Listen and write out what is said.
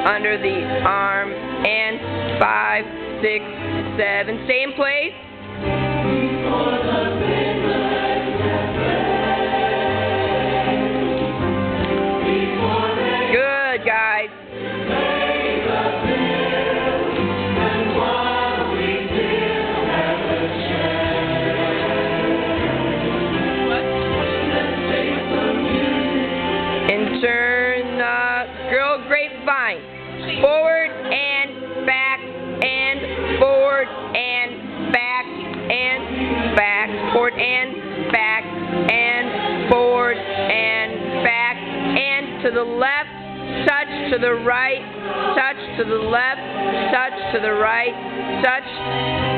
under the arm, and 5, 6, 7. Same place. Good, guys. And turn the girl grapevine. Forward and back and forward and back and back. Forward and back and forward and back and to the left. Touch to the right. Touch to the left. Touch to the right. Touch.